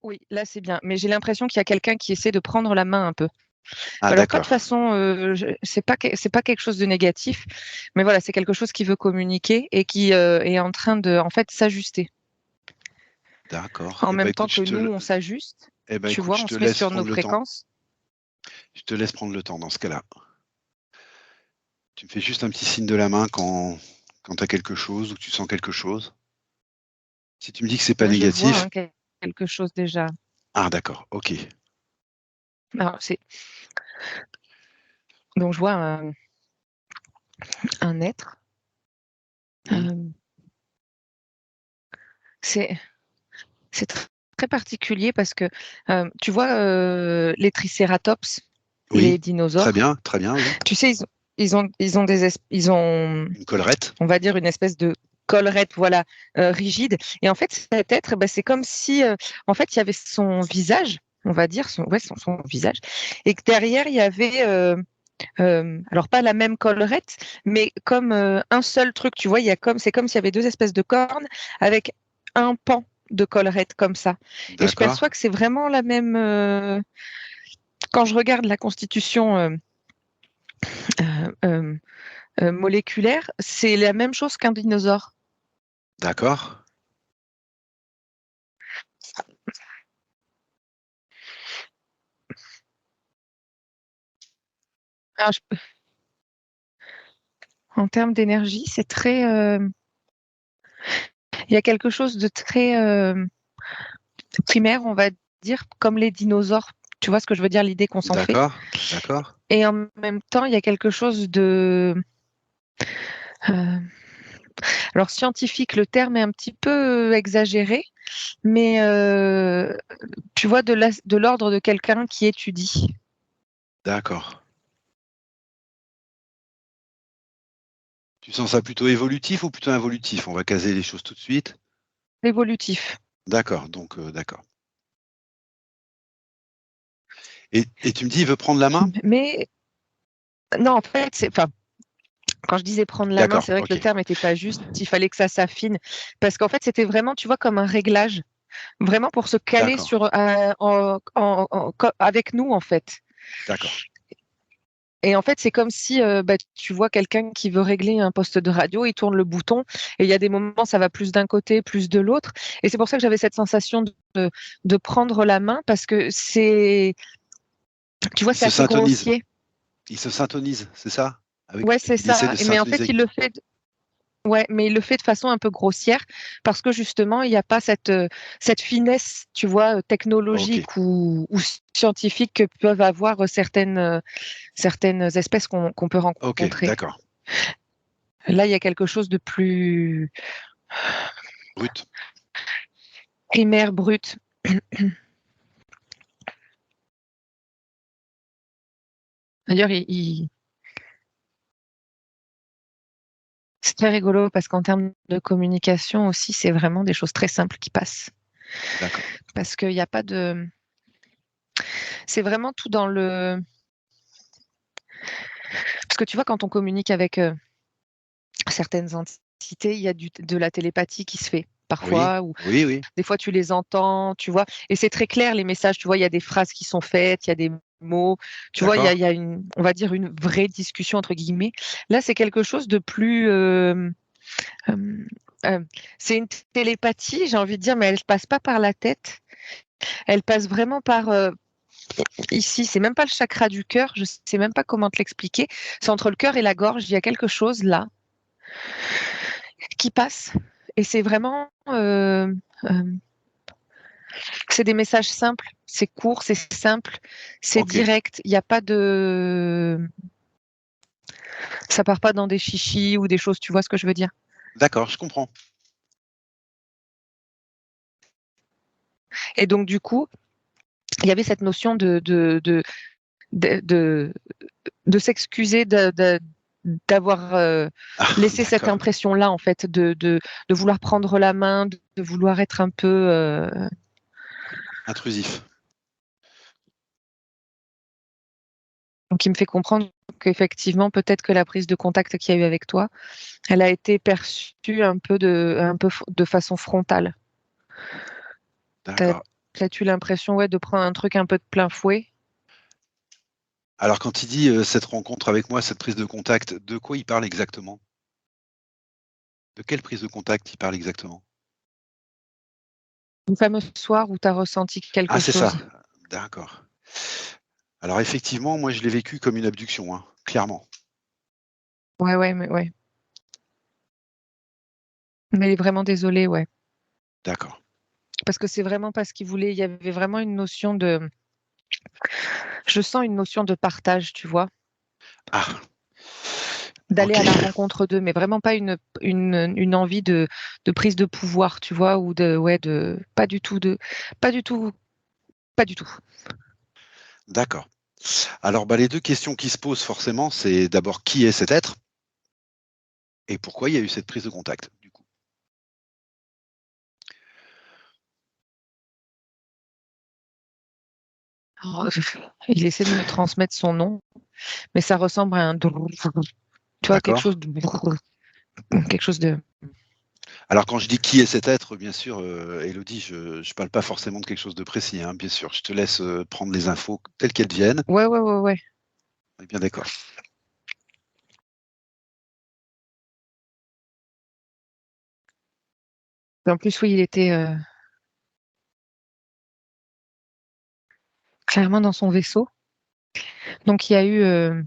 Oui, là c'est bien, mais j'ai l'impression qu'il y a quelqu'un qui essaie de prendre la main un peu. Ah, Alors pas de d'accord. façon, c'est pas quelque chose de négatif, mais voilà, c'est quelque chose qui veut communiquer et qui est en train de, en fait, s'ajuster. D'accord. En Eh ben, même temps écoute, que nous, on s'ajuste, tu vois, je on te se met laisse sur nos prendre le temps. fréquences. Je te laisse prendre le temps dans ce cas-là. Tu me fais juste un petit signe de la main quand tu as quelque chose ou que tu sens quelque chose. Si tu me dis que c'est pas Moi, je vois négatif, quelque chose déjà. ah d'accord, ok. Alors, donc je vois un être. Hmm, Euh, c'est c'est très particulier parce que tu vois les tricératops, les oui, dinosaures. très bien, oui. Tu sais, ils ont, Une collerette. on va dire, une espèce de collerette, voilà, rigide. Et en fait, cet être, bah, c'est comme si, en fait, il y avait son visage, on va dire, son visage, et que derrière, il y avait, alors pas la même collerette, mais comme un seul truc, tu vois, c'est comme s'il y avait deux espèces de cornes avec un pan de collerette comme ça. Et je D'accord. perçois que c'est vraiment la même. Quand je regarde la constitution euh, euh, moléculaire, c'est la même chose qu'un dinosaure. D'accord. Alors, en termes d'énergie, c'est très. Il y a quelque chose de très primaire, on va dire, comme les dinosaures. Tu vois ce que je veux dire, l'idée qu'on s'en fait. D'accord. D'accord. Et en même temps, il y a quelque chose de. euh, alors, scientifique, le terme est un petit peu exagéré, mais tu vois, de l'ordre de quelqu'un qui étudie. D'accord. Tu sens ça plutôt évolutif ou plutôt involutif? On va caser les choses tout de suite. Évolutif. D'accord, donc d'accord. Et tu me dis, il veut prendre la main? Mais non, en fait, enfin, quand je disais prendre la main, D'accord, c'est vrai que le ok. terme n'était pas juste. Il fallait que ça s'affine. Parce qu'en fait, c'était vraiment, tu vois, comme un réglage. Vraiment pour se caler D'accord, sur, avec nous, en fait. d'accord. Et en fait, c'est comme si bah, tu vois quelqu'un qui veut régler un poste de radio, il tourne le bouton et il y a des moments, ça va plus d'un côté, plus de l'autre. Et c'est pour ça que j'avais cette sensation de prendre la main parce que tu vois, Il c'est se assez syntonise. grossier. Il se syntonise, c'est ça? Ouais, c'est Il essaie ça. de Mais en fait, syntoniser. ouais, mais il le fait de façon un peu grossière parce que justement, il n'y a pas cette finesse, tu vois, Ok, technologique ou scientifique que peuvent avoir certaines espèces qu'on peut ok, rencontrer. d'accord. Là, il y a quelque chose de plus Brut. primaire, brut. D'ailleurs, c'est très rigolo parce qu'en termes de communication aussi, c'est vraiment des choses très simples qui passent. D'accord. Parce qu'il n'y a pas de. C'est vraiment tout dans le. Parce que tu vois, quand on communique avec certaines entités, il y a de la télépathie qui se fait Oui, parfois, ou oui, oui. des fois tu les entends, tu vois, et c'est très clair les messages, tu vois, il y a des phrases qui sont faites, il y a des mots, tu vois, D'accord. il y a une, on va dire une vraie discussion entre guillemets. Là, c'est quelque chose de plus, euh, euh, c'est une télépathie, j'ai envie de dire, mais elle passe pas par la tête, elle passe vraiment par ici. C'est même pas le chakra du cœur, je sais même pas comment te l'expliquer. C'est entre le cœur et la gorge, il y a quelque chose là qui passe. Et c'est vraiment, euh, c'est des messages simples, c'est court, c'est simple, c'est Ok, direct. Il n'y a pas de, ça part pas dans des chichis ou des choses. Tu vois ce que je veux dire? d'accord, je comprends. Et donc du coup, il y avait cette notion de, de, de s'excuser d'avoir Ah, laissé cette d'accord. impression-là, en fait, de vouloir prendre la main, de vouloir être un peu. Intrusif. Donc, il me fait comprendre qu'effectivement, peut-être que la prise de contact qu'il y a eu avec toi, elle a été perçue un peu de façon frontale. T'as D'accord. peut-être eu l'impression de prendre un truc un peu de plein fouet. Alors quand il dit, cette rencontre avec moi, cette prise de contact, de quoi il parle exactement? De quelle prise de contact il parle exactement? Le fameux soir où tu as ressenti quelque Ah c'est ça, chose. d'accord. Alors effectivement, moi je l'ai vécu comme une abduction, hein, clairement. Ouais, mais ouais. Mais vraiment désolée, ouais. D'accord. Parce que c'est vraiment pas ce qu'il voulait. Il y avait vraiment une notion de je sens une notion de partage, tu vois? Ah! D'aller OK. à la rencontre d'eux, mais vraiment pas une envie de prise de pouvoir, tu vois? Ou de pas du tout pas du tout, pas du tout. D'accord. Alors, bah, les 2 questions qui se posent forcément, c'est d'abord qui est cet être? Et pourquoi il y a eu cette prise de contact, du coup? Oh, il essaie de me transmettre son nom, mais ça ressemble à un drrr, tu vois? D'accord. Quelque chose de Alors quand je dis qui est cet être, bien sûr, Élodie, je parle pas forcément de quelque chose de précis, hein, bien sûr. Je te laisse, prendre les infos telles qu'elles viennent. ouais. On est bien d'accord. En plus, oui, il était, clairement dans son vaisseau. Donc il y a eu,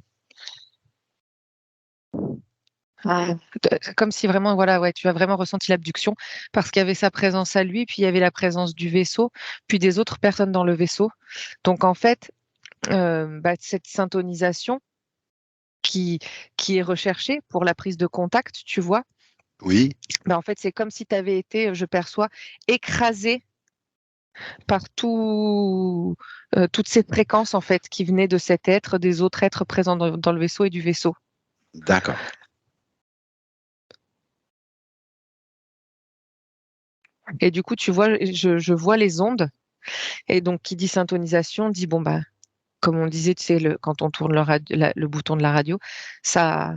comme si vraiment, voilà, ouais, tu as vraiment ressenti l'abduction parce qu'il y avait sa présence à lui, puis il y avait la présence du vaisseau, puis des autres personnes dans le vaisseau. Donc en fait, cette syntonisation qui qui est recherchée pour la prise de contact, tu vois? Oui, En fait, c'est comme si tu avais été, je perçois, écrasé par toutes ces fréquences, en fait, qui venaient de cet être, des autres êtres présents dans le vaisseau et du vaisseau. d'accord, Et du coup, tu vois, je vois les ondes et donc qui dit syntonisation dit bon, bah, comme on disait, tu sais, quand on tourne le bouton de la radio, ça,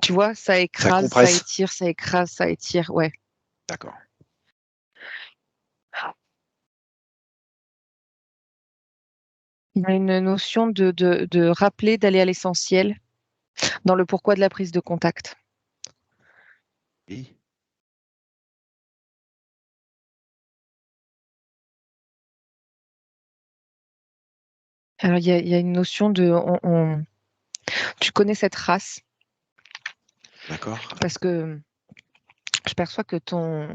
tu vois, ça ça écrase, ça compresse? étire, ça écrase, ça étire, ouais. D'accord. Il y a une notion de rappeler, d'aller à l'essentiel dans le pourquoi de la prise de contact. Oui, Alors il y a une notion tu connais cette race d'accord. parce que je perçois que ton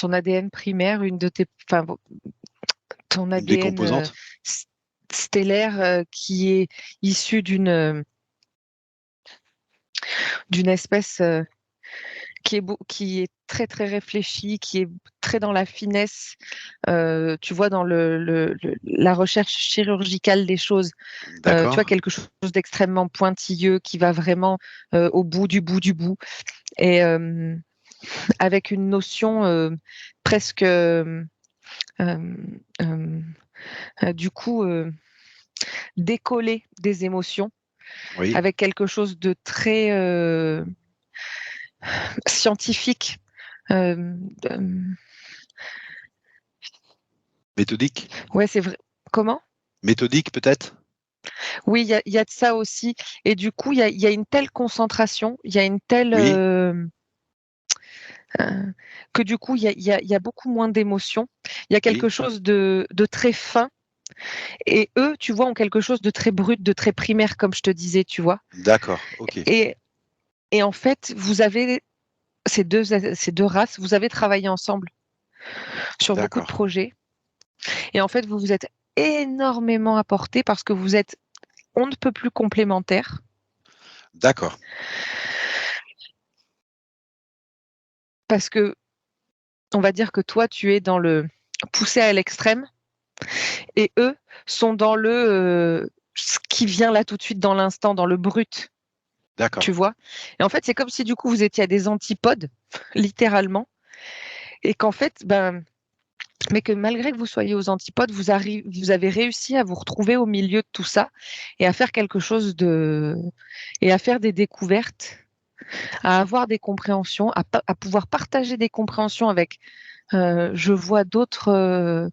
ADN primaire, une de tes enfin, ton Une des ADN, composantes? s stellaire, qui est issu d'une espèce, qui est très, très réfléchie, qui est très dans la finesse, tu vois? Dans la recherche chirurgicale des choses, tu vois? D'accord, Quelque chose d'extrêmement pointilleux qui va vraiment, au bout du bout du bout et avec une notion, presque, hem, hem, du coup, décollée des émotions, oui. avec quelque chose de très, scientifique, hem, Méthodique? ouais, c'est vrai. Comment? Méthodique peut-être? Oui, il y a de ça aussi et du coup, il y a une telle concentration, il y a une telle, Oui, que du coup, il y a beaucoup moins d'émotions. Il y a quelque oui, chose de très fin et eux, tu vois, ont quelque chose de très brut, de très primaire, comme je te disais, tu vois? d'accord, OK. Et en fait, vous avez ces 2 races, vous avez travaillé ensemble sur beaucoup de D'accord, projets et en fait, vous vous êtes énormément apportés parce que vous êtes on ne peut plus complémentaires. d'accord, Parce que on va dire que toi, tu es dans le poussé à l'extrême et eux sont dans ce qui vient là tout de suite dans l'instant, dans le brut, tu d'accord, vois? Et en fait, c'est comme si du coup vous étiez à des antipodes, littéralement, et qu'en fait, mais que malgré que vous soyez aux antipodes, vous avez réussi à vous retrouver au milieu de tout ça et à faire quelque chose et à faire des découvertes à avoir des compréhensions, à pouvoir partager des compréhensions avec, je vois d'autres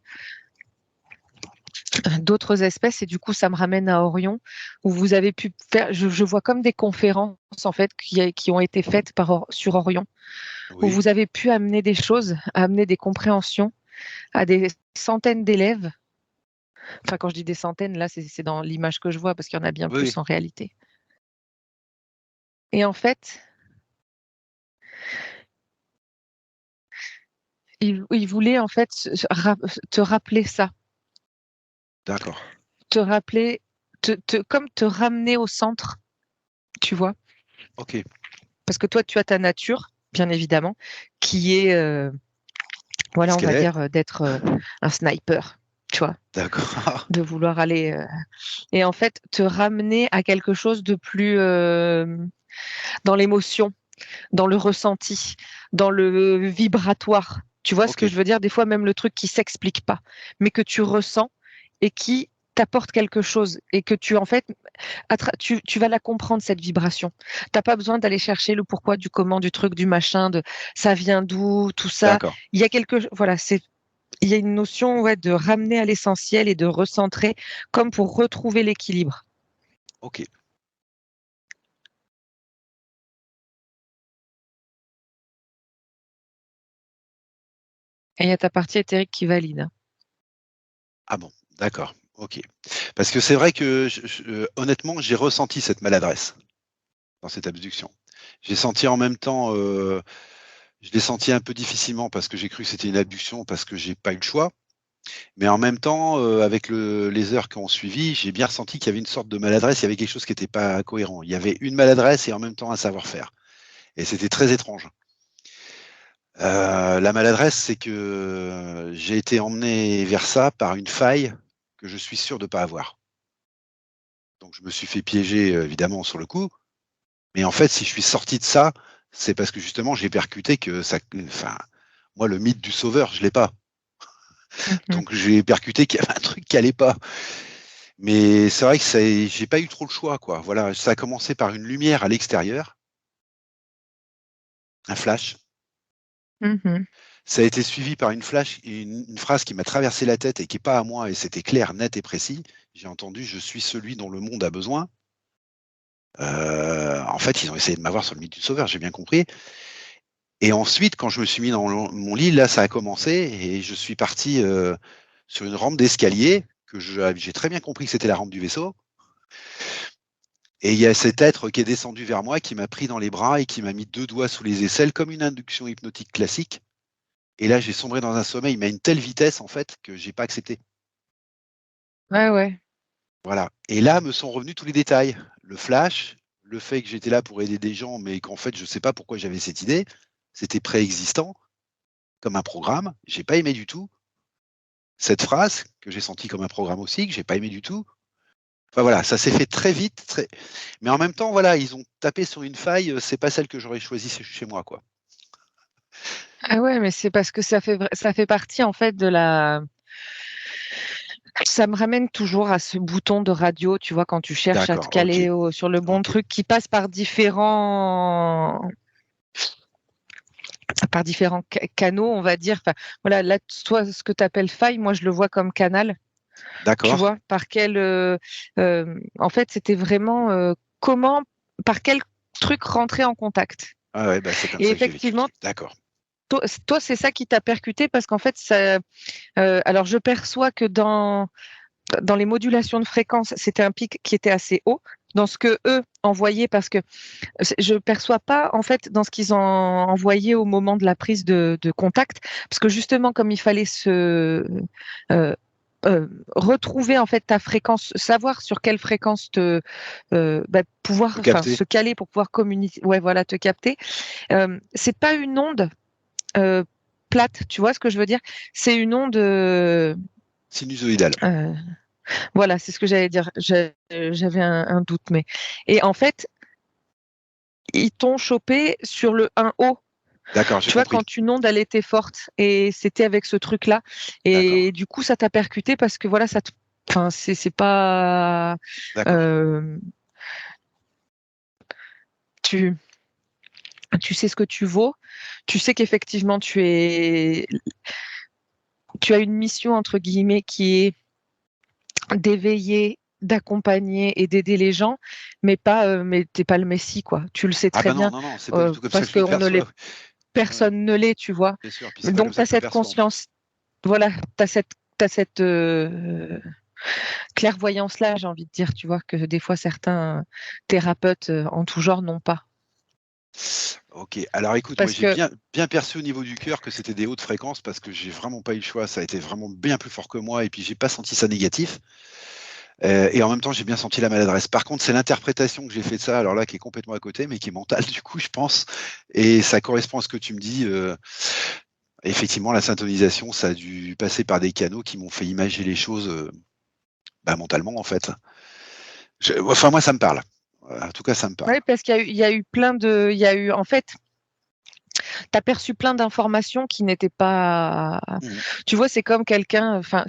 espèces et du coup ça me ramène à Orion où vous avez pu faire, je vois comme des conférences en fait qui ont été faites sur Orion où Oui, vous avez pu amener des choses, amener des compréhensions à des centaines d'élèves. Enfin, quand je dis des centaines, là, c'est dans l'image que je vois parce qu'il y en a bien oui, plus en réalité. Et en fait, il voulait en fait te rappeler ça, d'accord. te rappeler, comme te ramener au centre, tu vois. Ok. Parce que toi, tu as ta nature, bien évidemment, qui est, voilà, Qu'est-ce on qu'elle va est? dire, d'être un sniper, tu vois, D'accord. de vouloir aller. Et en fait, te ramener à quelque chose de plus dans l'émotion, dans le ressenti, dans le vibratoire. Tu vois ce Ok, que je veux dire? Des fois, même le truc qui s'explique pas, mais que tu ressens et qui t'apporte quelque chose et que tu, en fait, tu vas la comprendre, cette vibration. T'as pas besoin d'aller chercher le pourquoi du comment, du truc, du machin, de ça vient d'où, tout ça. d'accord. Il y a voilà, il y a une notion, ouais, de ramener à l'essentiel et de recentrer comme pour retrouver l'équilibre. Ok. Et il y a ta partie éthérique qui valide. Ah bon, d'accord. Ok. Parce que c'est vrai que honnêtement, j'ai ressenti cette maladresse dans cette abduction. J'ai senti en même temps, je l'ai senti un peu difficilement parce que j'ai cru que c'était une abduction parce que j'ai pas eu le choix. Mais en même temps, avec les heures qui ont suivi, j'ai bien ressenti qu'il y avait une sorte de maladresse, il y avait quelque chose qui n'était pas cohérent. Il y avait une maladresse et en même temps un savoir-faire. Et c'était très étrange. La maladresse, c'est que j'ai été emmené vers ça par une faille que je suis sûr de ne pas avoir. Donc je me suis fait piéger, évidemment, sur le coup. Mais en fait, si je suis sorti de ça, c'est parce que justement, j'ai percuté que ça, enfin, moi, le mythe du sauveur, je l'ai pas. Mhm. Donc j'ai percuté qu'il y avait un truc qui allait pas. Mais c'est vrai que j'ai pas eu trop le choix, quoi. Voilà, ça a commencé par une lumière à l'extérieur, un flash. Mhm. Ça a été suivi par une phrase qui m'a traversé la tête et qui est pas à moi, et c'était clair, net et précis. J'ai entendu: «Je suis celui dont le monde a besoin». En fait, ils ont essayé de m'avoir sur le mythe du sauveur, j'ai bien compris. Et ensuite, quand je me suis mis dans mon lit, là, ça a commencé et je suis parti sur une rampe d'escalier j'ai très bien compris que c'était la rampe du vaisseau. Et il y a cet être qui est descendu vers moi, qui m'a pris dans les bras et qui m'a mis 2 doigts sous les aisselles comme une induction hypnotique classique. Et là, j'ai sombré dans un sommeil, mais à une telle vitesse, en fait, que j'ai pas accepté. Ouais, ouais. Voilà. Et là me sont revenus tous les détails. Le flash, le fait que j'étais là pour aider des gens, mais qu'en fait, je sais pas pourquoi j'avais cette idée. C'était préexistant, comme un programme. J'ai pas aimé du tout. Cette phrase, que j'ai sentie comme un programme aussi, que j'ai pas aimé du tout. Enfin voilà, ça s'est fait très vite, mais en même temps, voilà, ils ont tapé sur une faille, c'est pas celle que j'aurais choisie chez moi, quoi. Ah ouais, mais c'est parce que ça fait partie en fait de la. Ça me ramène toujours à ce bouton de radio, tu vois, quand tu cherches à te D'accord, OK, caler sur le bon OK. truc qui passe par différents canaux, on va dire. Enfin, voilà, là, toi, ce que tu appelles faille, moi, je le vois comme canal. Tu D'accord. vois, en fait, c'était vraiment par quel truc rentrer en contact. Ah ouais, bah, c'est comme Et ça que j'ai vécu le effectivement, truc. D'accord. toi, c'est ça qui t'a percuté parce qu'en fait, alors je perçois que dans les modulations de fréquence, c'était un pic qui était assez haut. Dans ce que eux envoyaient, parce que je perçois pas en fait dans ce qu'ils ont envoyé au moment de la prise de contact, parce que justement comme il fallait euh, retrouver en fait ta fréquence, savoir sur quelle fréquence pouvoir, Le enfin capter. se caler pour pouvoir communiquer, ouais voilà, te capter. C'est pas une onde euh, plate, tu vois ce que je veux dire? C'est une onde, Sinusoïdal. euh, voilà, c'est ce que j'allais dire. J'avais un doute, mais et en fait ils t'ont chopé sur le 1 haut. D'accord, j'ai Tu vois, compris. quand une onde, elle était forte et c'était avec ce truc-là. D'accord, Et du coup, ça t'a percuté parce que voilà, enfin, c'est pas, d'accord. euh, tu, tu sais ce que tu vaux, tu sais qu'effectivement tu as une mission entre guillemets qui est d'éveiller, d'accompagner et d'aider les gens, mais t'es pas le Messie, quoi. Tu le sais Ah très bah non, bien, non, non, c'est pas du tout comme ça parce que je le qu'on ne l'est, perçois. Ouais, personne ne l'est, tu vois. bien sûr, puis c'est pas comme Donc, tu ça as que je le cette perçois en plus. conscience, voilà, t'as cette clairvoyance-là, j'ai envie de dire, tu vois, que des fois certains thérapeutes en tout genre n'ont pas. Ok, alors écoute, moi Parce j'ai que, bien perçu au niveau du cœur que c'était des hautes fréquences parce que j'ai vraiment pas eu le choix, ça a été vraiment bien plus fort que moi et puis j'ai pas senti ça négatif. Et en même temps, j'ai bien senti la maladresse. Par contre, c'est l'interprétation que j'ai fait de ça, alors là, qui est complètement à côté, mais qui est mentale du coup, je pense. Et ça correspond à ce que tu me dis. Effectivement, la syntonisation, ça a dû passer par des canaux qui m'ont fait imaginer les choses mentalement, en fait. Enfin, moi, ça me parle. En tout cas, ça me parle. ouais, parce il y a eu en fait, tu as perçu plein d'informations qui n'étaient pas, Mhm. tu vois, c'est comme quelqu'un, enfin,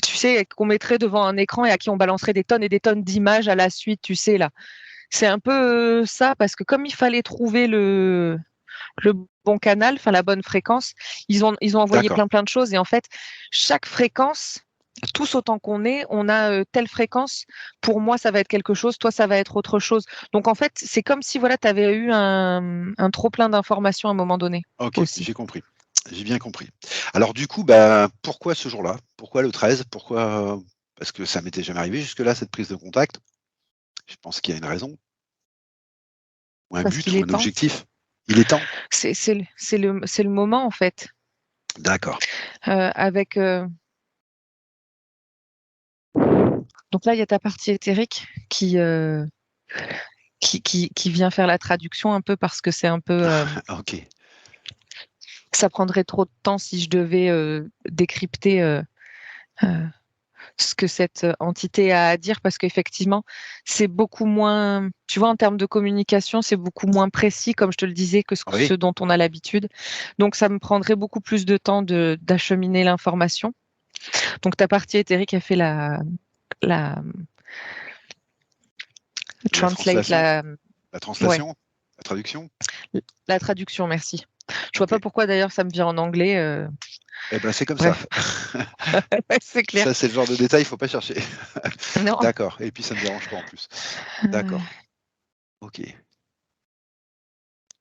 tu sais, qu'on mettrait devant un écran et à qui on balancerait des tonnes et des tonnes d'images à la suite, tu sais, là. C'est un peu ça, parce que comme il fallait trouver le bon canal, enfin la bonne fréquence, ils ont envoyé D'accord. plein de choses. Et en fait, chaque fréquence, tous autant qu'on est, on a telle fréquence. Pour moi, ça va être quelque chose, toi, ça va être autre chose. Donc en fait, c'est comme si voilà, tu avais eu un trop plein d'informations à un moment donné Ok, aussi. j'ai compris. J'ai bien compris. Alors du coup, pourquoi ce jour-là? Pourquoi le 13? Pourquoi? Parce que ça m'était jamais arrivé jusque-là, cette prise de contact. Je pense qu'il y a une raison, ou un Parce but, qu'il ou est un temps. objectif. Il est temps. C'est le moment, en fait. D'accord. Avec Donc là, il y a ta partie éthérique qui vient faire la traduction un peu parce que c'est un peu, Ok. ça prendrait trop de temps si je devais décrypter euh, ce que cette entité a à dire parce qu'effectivement, c'est beaucoup moins, tu vois, en termes de communication, c'est beaucoup moins précis, comme je te le disais, que Oui. ce dont on a l'habitude. Donc, ça me prendrait beaucoup plus de temps d'acheminer l'information. Donc, ta partie éthérique a fait la La translate, translation? La ouais, translation? La traduction? la traduction, merci. Je vois Ok. pas pourquoi d'ailleurs ça me vient en anglais. Eh ben, c'est comme ça. Bref, c'est clair. Ça, c'est le genre de détail, il faut pas chercher. Non. D'accord. Et puis, ça me dérange pas en plus. Euh, D'accord. Ok.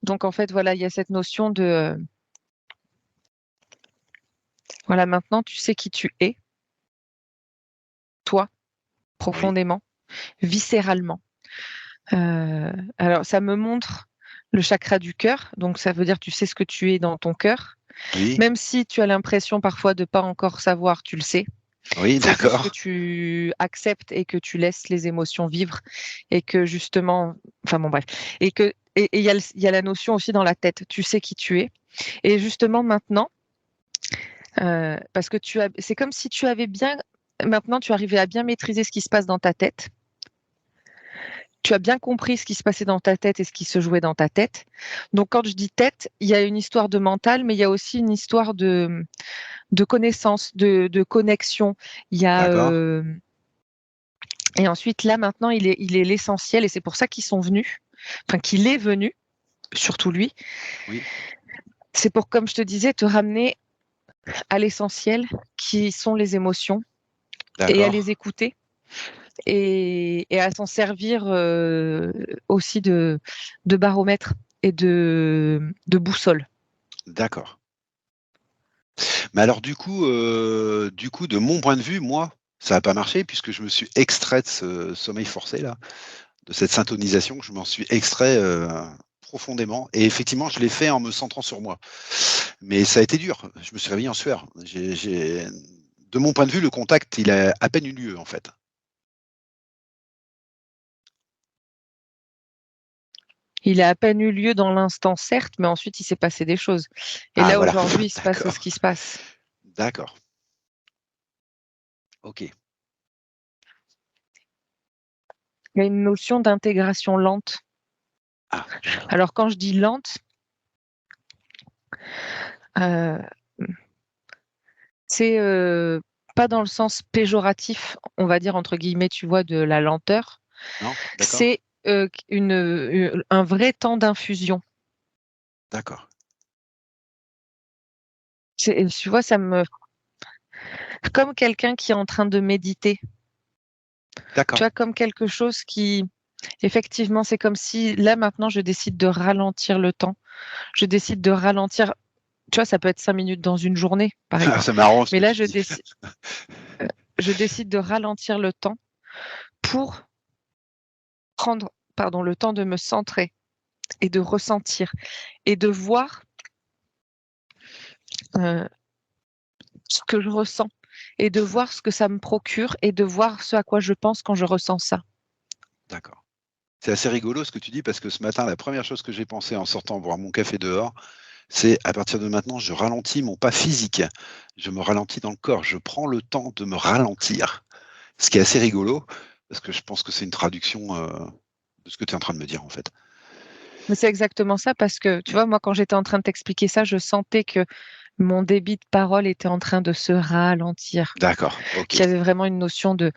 Donc en fait, voilà, il y a cette notion de, voilà, maintenant tu sais qui tu es, toi, Oui. profondément, viscéralement. Alors ça me montre le chakra du cœur, donc ça veut dire tu sais ce que tu es dans ton cœur, Oui. même si tu as l'impression parfois de pas encore savoir, tu le sais. Oui, Faut juste que d'accord. tu acceptes et que tu laisses les émotions vivre et que justement, enfin bon bref, et il y a la notion aussi dans la tête. Tu sais qui tu es et justement maintenant, parce que c'est comme si tu avais bien, maintenant tu arrivais à bien maîtriser ce qui se passe dans ta tête. Tu as bien compris ce qui se passait dans ta tête et ce qui se jouait dans ta tête. Donc quand je dis tête, il y a une histoire de mental, mais il y a aussi une histoire de connaissance, de connexion. Il y a D'accord. Et ensuite, là, maintenant, il est l'essentiel et c'est pour ça qu'ils sont venus, enfin, qu'il est venu, surtout lui. Oui. C'est pour, comme je te disais, te ramener à l'essentiel qui sont les émotions et à D'accord. les écouter et à s'en servir aussi de baromètre et de boussole. D'accord. Mais alors, du coup, de mon point de vue, moi, ça n'a pas marché puisque je me suis extrait de ce sommeil forcé là, de cette syntonisation. Je m'en suis extrait profondément. Et effectivement, je l'ai fait en me centrant sur moi. Mais ça a été dur. Je me suis réveillé en sueur. De mon point de vue, le contact, il a à peine eu lieu, en fait. Il a à peine eu lieu dans l'instant, certes, mais ensuite, il s'est passé des choses. Et Ah, là, voilà. aujourd'hui, il se passe ce D'accord. qui se passe. D'accord. Ok. Il y a une notion d'intégration lente. Ah, d'accord. Alors, quand je dis lente, euh, c'est pas dans le sens péjoratif, on va dire entre guillemets, tu vois, de la lenteur. Non? C'est D'accord. un vrai temps d'infusion. D'accord. Tu vois, comme quelqu'un qui est en train de méditer. Tu D'accord. vois, comme quelque chose qui, effectivement, c'est comme si là maintenant je décide de ralentir le temps. Je décide de ralentir. Tu vois, ça peut être 5 minutes dans une journée, par exemple. C'est marrant ce Mais que là, tu dis. je décide de ralentir le temps pour prendre, pardon, le temps de me centrer et de ressentir et de voir euh, ce que je ressens et de voir ce que ça me procure et de voir ce à quoi je pense quand je ressens ça. D'accord. C'est assez rigolo ce que tu dis parce que ce matin, la première chose que j'ai pensé en sortant boire mon café dehors, c'est à partir de maintenant, je ralentis mon pas physique. Je me ralentis dans le corps. Je prends le temps de me ralentir. Ce qui est assez rigolo parce que je pense que c'est une traduction de ce que tu es en train de me dire en fait. Mais c'est exactement ça parce que, tu vois, moi, quand j'étais en train de t'expliquer ça, je sentais que mon débit de parole était en train de se ralentir, D'accord, ok. qu'il y avait vraiment une notion de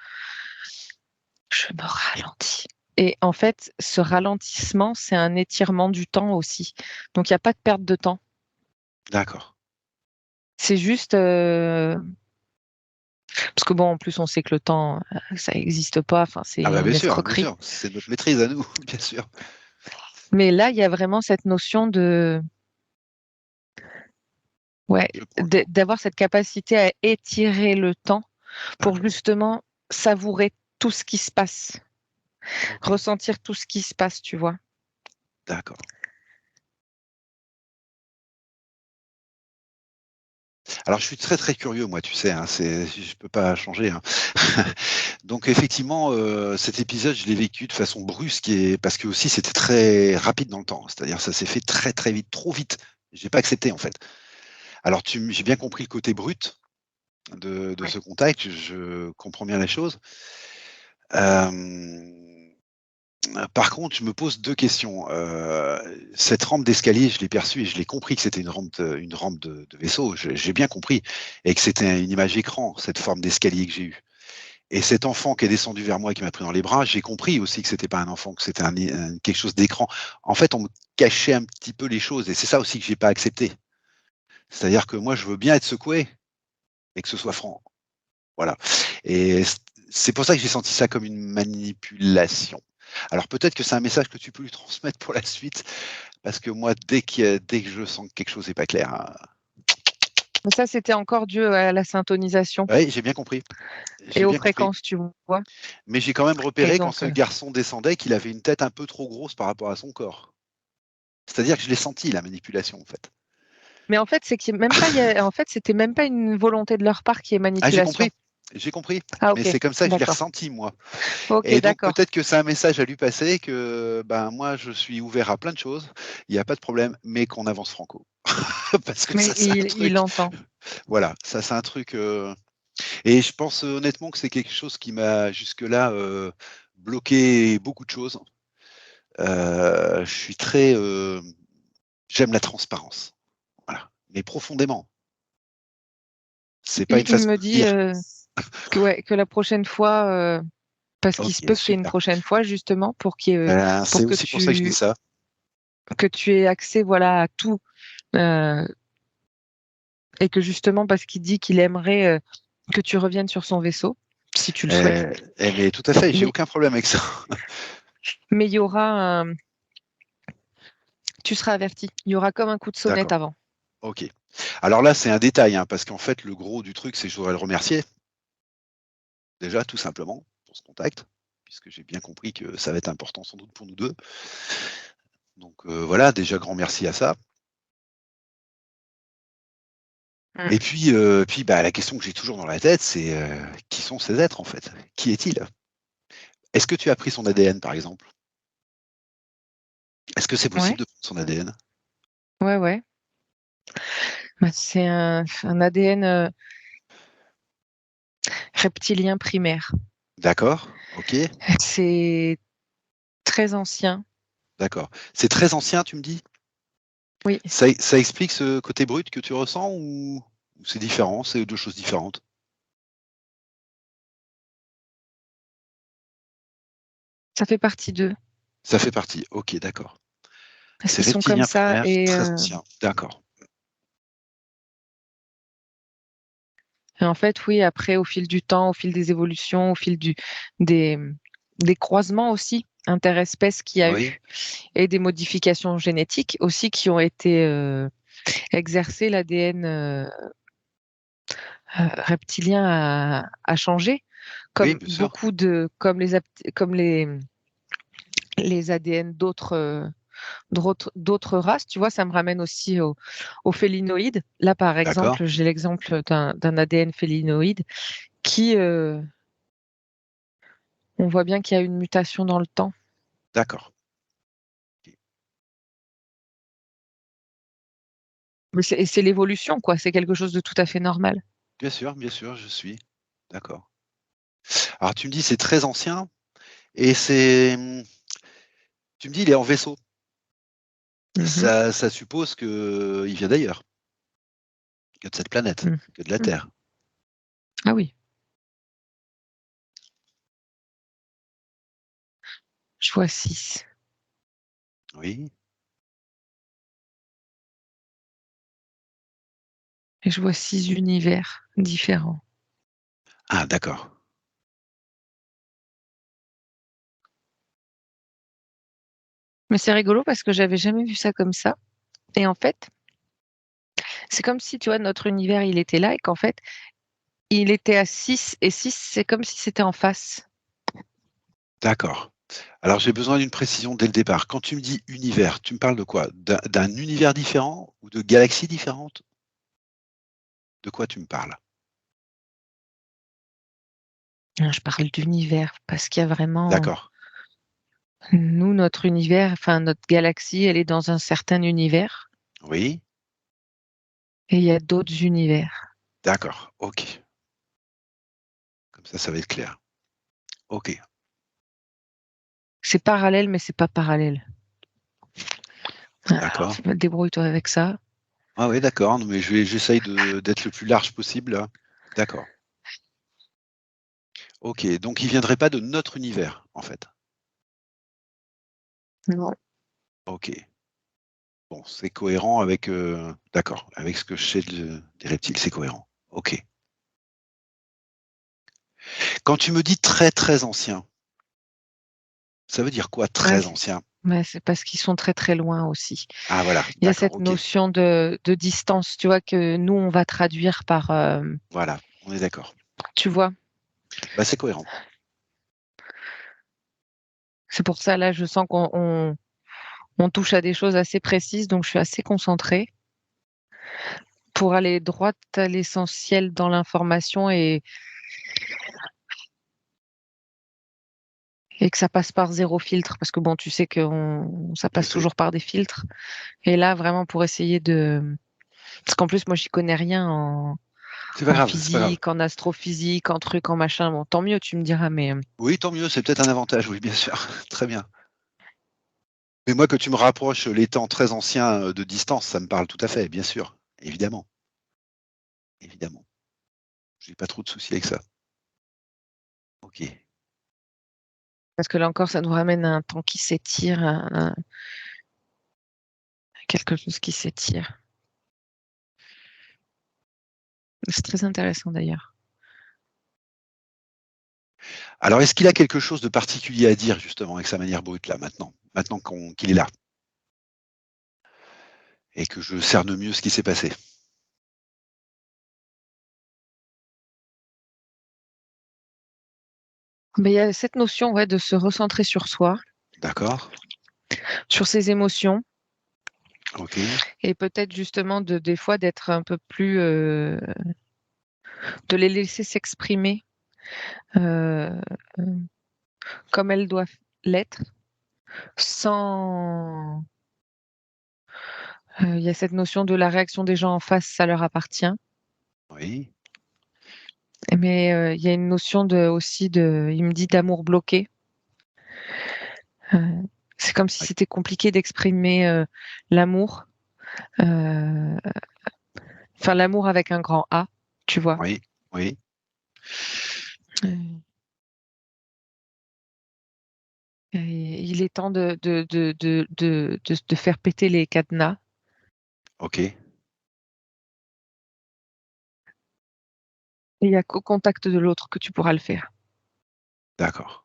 je me ralentis. Et en fait, ce ralentissement, c'est un étirement du temps aussi. Donc, il n'y a pas de perte de temps. D'accord. C'est juste parce que bon, en plus, on sait que le temps, ça n'existe pas. Enfin, c'est Ah bah une bien escroquerie. sûr, c'est notre maîtrise à nous, bien sûr. Mais là, il y a vraiment cette notion de, ouais, Je prends le temps. d'avoir cette capacité à étirer le temps pour D'accord. justement savourer tout ce qui se passe, Ok. ressentir tout ce qui se passe, tu vois. D'accord. Alors je suis très très curieux moi, tu sais, hein, je peux pas changer, hein. Donc effectivement, cet épisode, je l'ai vécu de façon brusque et parce que aussi c'était très rapide dans le temps. C'est-à-dire ça s'est fait très très vite, trop vite. J'ai pas accepté en fait. Alors j'ai bien compris le côté brut de Ouais. ce contact, je comprends bien la chose. Hem, Par contre, je me pose 2 questions. Cette rampe d'escalier, je l'ai perçue et je l'ai compris que c'était une rampe de vaisseau. J'ai bien compris et que c'était une image écran, cette forme d'escalier que j'ai eue. Et cet enfant qui est descendu vers moi et qui m'a pris dans les bras, j'ai compris aussi que c'était pas un enfant, que c'était quelque chose d'écran. En fait, on me cachait un petit peu les choses et c'est ça aussi que j'ai pas accepté. C'est-à-dire que moi, je veux bien être secoué et que ce soit franc. Voilà. Et c'est pour ça que j'ai senti ça comme une manipulation. Alors peut-être que c'est un message que tu peux lui transmettre pour la suite, parce que moi, dès que je sens que quelque chose n'est pas clair, hein, Mais ça, c'était encore dû à la syntonisation oui, j'ai bien compris. et J'ai aux bien compris. fréquences, tu vois. Mais j'ai quand même Et repéré quand donc, ce garçon descendait qu'il avait une tête un peu trop grosse par rapport à son corps. C'est-à-dire que je l'ai senti, la manipulation, en fait. mais en fait, c'est qu'il y a même pas, en fait, c'était même pas une volonté de leur part qui est Ah, manipulation. j'ai compris. Ah, Mais ok, c'est comme ça que je l'ai d'accord. ressenti, moi. Ok, Et donc d'accord. peut-être que c'est un message à lui passer que, ben, moi je suis ouvert à plein de choses, il y a pas de problème, mais qu'on avance franco. Parce que Mais ça c'est un il truc entend. voilà, ça c'est un truc, et je pense honnêtement que c'est quelque chose qui m'a jusque-là, bloqué beaucoup de choses. Je suis très, j'aime la transparence, voilà, mais profondément. C'est pas une Il façon me de le dit dire. que, ouais, que la prochaine fois, parce qu'il se OK, peut qu'il y ait une super. prochaine fois, justement, C'est pour aussi pour ça que je dis ça. que tu aies accès, voilà, à tout. euh, et que justement, parce qu'il dit qu'il aimerait que tu reviennes sur son vaisseau, si tu le souhaites. Mais tout à fait, j'ai Mais, aucun problème avec ça. mais il y aura tu seras averti. Il y aura comme un coup de sonnette D'accord, avant. OK. Alors là, c'est un détail, hein, parce qu'en fait, le gros du truc, c'est que je voudrais le remercier, déjà, tout simplement, pour ce contact, puisque j'ai bien compris que ça va être important sans doute pour nous 2. Donc voilà, déjà grand merci à ça. Mm. Et puis, bah, la question que j'ai toujours dans la tête, c'est, qui sont ces êtres, en fait? Qui est-il? Est-ce que tu as pris son ADN, par exemple? Est-ce que c'est Ouais, possible de prendre son ADN? ouais, ouais. Bah, c'est un ADN reptilien primaire. D'accord, OK, C'est très ancien. d'accord. C'est très ancien, tu me dis? Oui, Ça explique ce côté brut que tu ressens ou c'est différent, c'est 2 choses différentes? ça fait partie d'eux. Ça fait partie. Ok, d'accord. Parce C'est qu'ils sont comme reptilien ça primaire, et très ancien. D'accord. en fait, oui, après, au fil du temps, au fil des évolutions, au fil des, des croisements aussi interespèces qu'il y a Oui, eu et des modifications génétiques aussi qui ont été exercées, l'ADN reptilien a changé, oui, comme bien sûr. beaucoup comme les ADN d'autres races. Tu vois, ça me ramène aussi aux félinoïdes. Là, par D'accord, exemple, j'ai l'exemple d'un ADN félinoïde qui, on voit bien qu'il y a une mutation dans le temps. d'accord. Ok. Mais c'est l'évolution, quoi. C'est quelque chose de tout à fait normal. Bien sûr, je suis. D'accord. Alors tu me dis c'est très ancien et c'est tu me dis il est en vaisseau. Mhm. Ça suppose que il vient d'ailleurs, que de cette planète, Mhm. que de la Terre. Ah oui, je vois 6. Oui. Et je vois 6 univers différents. Ah d'accord. Mais c'est rigolo parce que j'avais jamais vu ça comme ça. Et en fait, c'est comme si, tu vois, notre univers, il était là et qu'en fait, il était à 6 et 6, c'est comme si c'était en face. D'accord. Alors j'ai besoin d'une précision dès le départ. Quand tu me dis univers, tu me parles de quoi? D'un univers différent ou de galaxies différentes? De quoi tu me parles? Je parle d'univers parce qu'il y a vraiment, D'accord. nous, notre univers, enfin, notre galaxie, elle est dans un certain univers Oui. et il y a d'autres univers. D'accord. OK. Comme ça va être clair. OK. C'est parallèle, mais c'est pas parallèle. Alors, D'accord. débrouille-toi avec ça. Ah oui, d'accord. Non, mais j'essaye d'être le plus large possible là. D'accord. OK. Donc il viendrait pas de notre univers, en fait. Non. OK. Bon, c'est cohérent avec, d'accord, avec ce que je sais des reptiles, c'est cohérent. OK. Quand tu me dis très, très ancien, ça veut dire quoi Ouais, très ancien? c'est parce qu'ils sont très très loin aussi. Ah voilà, Il y a d'accord, cette OK. notion de distance, tu vois, que nous, on va traduire par, Voilà, on est d'accord. tu vois. Bah, c'est cohérent. C'est pour ça, là, je sens on touche à des choses assez précises, donc je suis assez concentrée pour aller droit à l'essentiel dans l'information et que ça passe par zéro filtre, parce que bon, tu sais que ça Je passe sais. toujours par des filtres. Et là, vraiment pour essayer parce qu'en plus, moi, j'y connais rien C'est pas en grave, c'est pas grave. physique, en astrophysique, en truc, en machin. Bon, tant mieux, tu me diras, mais Oui, tant mieux, c'est peut-être un avantage, oui, bien sûr. Très bien. Mais moi, que tu me rapproches les temps très anciens de distance, ça me parle tout à fait, bien sûr. Évidemment, évidemment. J'ai pas trop de soucis avec ça. OK. parce que là encore, ça nous ramène à un temps qui s'étire, à quelque chose qui s'étire. C'est très intéressant d'ailleurs. Alors, est-ce qu'il a quelque chose de particulier à dire, justement, avec sa manière brute, là, maintenant? Maintenant qu'il est là et que je cerne mieux ce qui s'est passé. Mais il y a cette notion, ouais, de se recentrer sur soi, D'accord? sur ses émotions, OK. et peut-être justement des fois d'être un peu plus, de les laisser s'exprimer euh, comme elles doivent l'être, sans. Il y a cette notion de la réaction des gens en face, ça leur appartient. Oui. Mais il y a une notion aussi il me dit d'amour bloqué. Euh, c'est comme si Oui. c'était compliqué d'exprimer l'amour. Euh, Enfin, l'amour avec un grand A, tu vois. Oui. Oui. Euh, Et il est temps de faire péter les cadenas. Ok, Il n'y a qu'au contact de l'autre que tu pourras le faire. d'accord.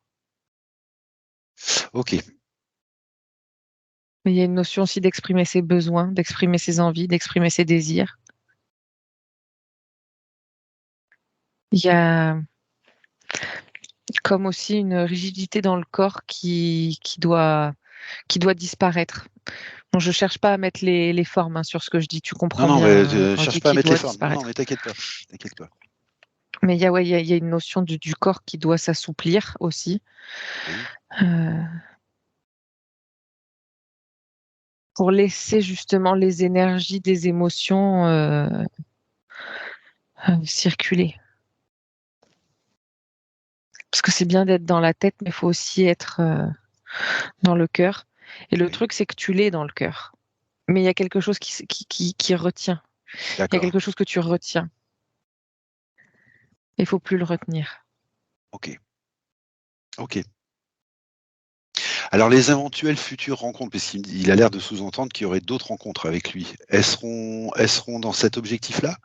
Ok, Mais il y a une notion aussi d'exprimer ses besoins, d'exprimer ses envies, d'exprimer ses désirs. Il y a comme aussi une rigidité dans le corps qui doit disparaître. Bon, je cherche pas à mettre les formes hein, sur ce que je dis, tu non, comprends non, bien mais hein, quand je cherche dis pas à qui mettre les doit formes. Non, non, disparaître. mais t'inquiète pas, t'inquiète pas. Mais il y a une notion du corps qui doit s'assouplir aussi Oui, euh, pour laisser justement les énergies des émotions circuler. Parce que c'est bien d'être dans la tête, mais il faut aussi être dans le cœur. Et le oui, truc, c'est que tu l'es dans le cœur. Mais il y a quelque chose qui retient. Il y a d'accord. quelque chose que tu retiens. Il faut plus le retenir. Ok, ok. Alors, les éventuelles futures rencontres, parce qu'il a l'air de sous-entendre qu'il y aurait d'autres rencontres avec lui, elles seront dans cet objectif-là?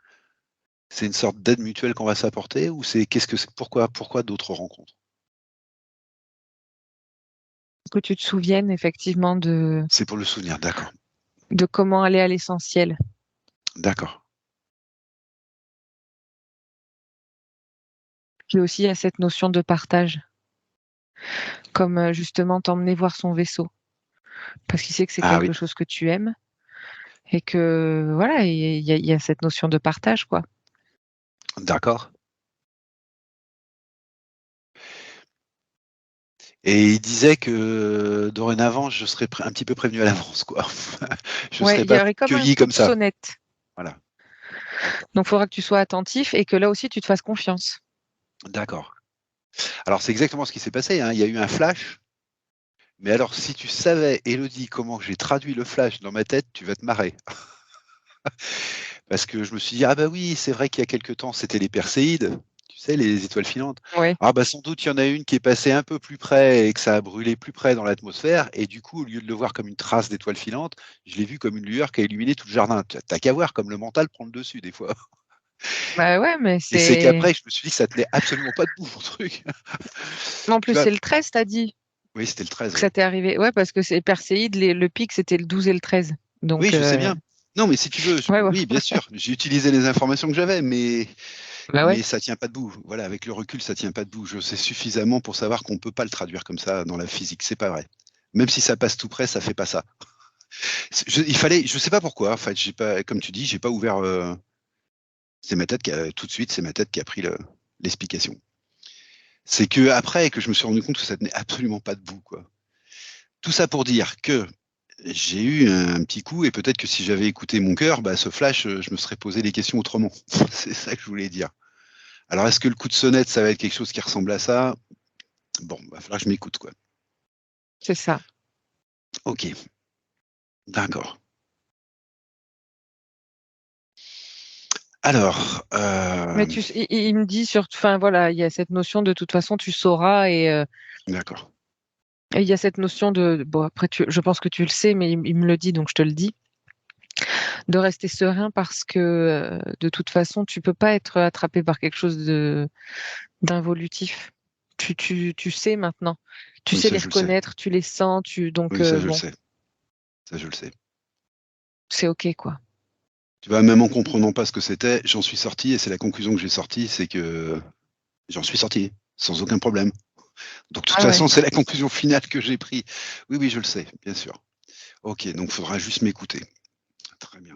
C'est une sorte d'aide mutuelle qu'on va s'apporter ou pourquoi d'autres rencontres? Que tu te souviennes effectivement C'est pour le souvenir, d'accord, de comment aller à l'essentiel. d'accord, Puis aussi, il y a cette notion de partage, comme justement t'emmener voir son vaisseau, parce qu'il sait que c'est ah oui, quelque chose que tu aimes et que voilà, il y a cette notion de partage, quoi. d'accord. Et il disait que dorénavant, je serais un petit peu prévenu à l'avance, quoi. Je Ouais, serais il y pas aurait comme un cueilli coup comme de ça. sonnette. Voilà, d'accord, Donc, il faudra que tu sois attentif et que là aussi, tu te fasses confiance. d'accord. Alors, c'est exactement ce qui s'est passé, hein. Il y a eu un flash, mais alors, si tu savais, Élodie, comment j'ai traduit le flash dans ma tête, tu vas te marrer. Parce que je me suis dit: «Ah bah oui, c'est vrai qu'il y a quelque temps, c'était les Perséides, tu sais, les étoiles filantes. Ouais. Ah bah sans doute, il y en a une qui est passée un peu plus près et que ça a brûlé plus près dans l'atmosphère et du coup, au lieu de le voir comme une trace d'étoile filante, je l'ai vu comme une lueur qui a illuminé tout le jardin». Tu qu'à voir comme le mental prend le dessus des fois. Bah ouais, mais Et c'est c'est. qu'après, je me suis dit que ça tenait absolument pas debout mon truc. En Tu plus, vois? c'est le 13, t'as dit Oui, c'était le 13, que oui. ça t'est arrivé. Ouais, parce que c'est Perséide, le pic, c'était le 12 et le 13. Oui, Donc, je sais bien. Non, mais si tu veux, ouais, ouais. oui, bien sûr, j'ai utilisé les informations que j'avais, mais Bah ouais. ça tient pas debout. Voilà, avec le recul, ça tient pas debout. Je sais suffisamment pour savoir qu'on peut pas le traduire comme ça dans la physique. C'est pas vrai. Même si ça passe tout près, ça fait pas ça. Il fallait, je sais pas pourquoi. En fait, j'ai pas, comme tu dis, j'ai pas ouvert. C'est ma tête qui a tout de suite, c'est ma tête qui a pris l'explication. C'est que après que je me suis rendu compte que ça tenait absolument pas debout, quoi. Tout ça pour dire que j'ai eu un petit coup et peut-être que si j'avais écouté mon cœur, bah, ce flash, je me serais posé les questions autrement. C'est ça que je voulais dire. Alors, est-ce que le coup de sonnette, ça va être quelque chose qui ressemble à ça? Bon, va falloir que je m'écoute, quoi. C'est ça. OK, d'accord. Alors, Mais il me dit enfin voilà, il y a cette notion de toute façon tu sauras d'accord. et il y a cette notion bon après je pense que tu le sais, mais il me le dit donc je te le dis, de rester serein parce que de toute façon tu peux pas être attrapé par quelque chose d'involutif. Tu sais maintenant, tu Oui, sais ça, les je le sais. reconnaître, tu les sens, donc Oui, ça, je le bon, sais. Ça, je le sais. c'est ok quoi. Tu vois, même en comprenant pas ce que c'était, j'en suis sorti et c'est la conclusion que j'ai sortie, c'est que j'en suis sorti sans aucun problème. Donc, de toute Ah ouais. façon, c'est la conclusion finale que j'ai prise. Oui, oui, je le sais, bien sûr. OK, donc il faudra juste m'écouter. Très bien.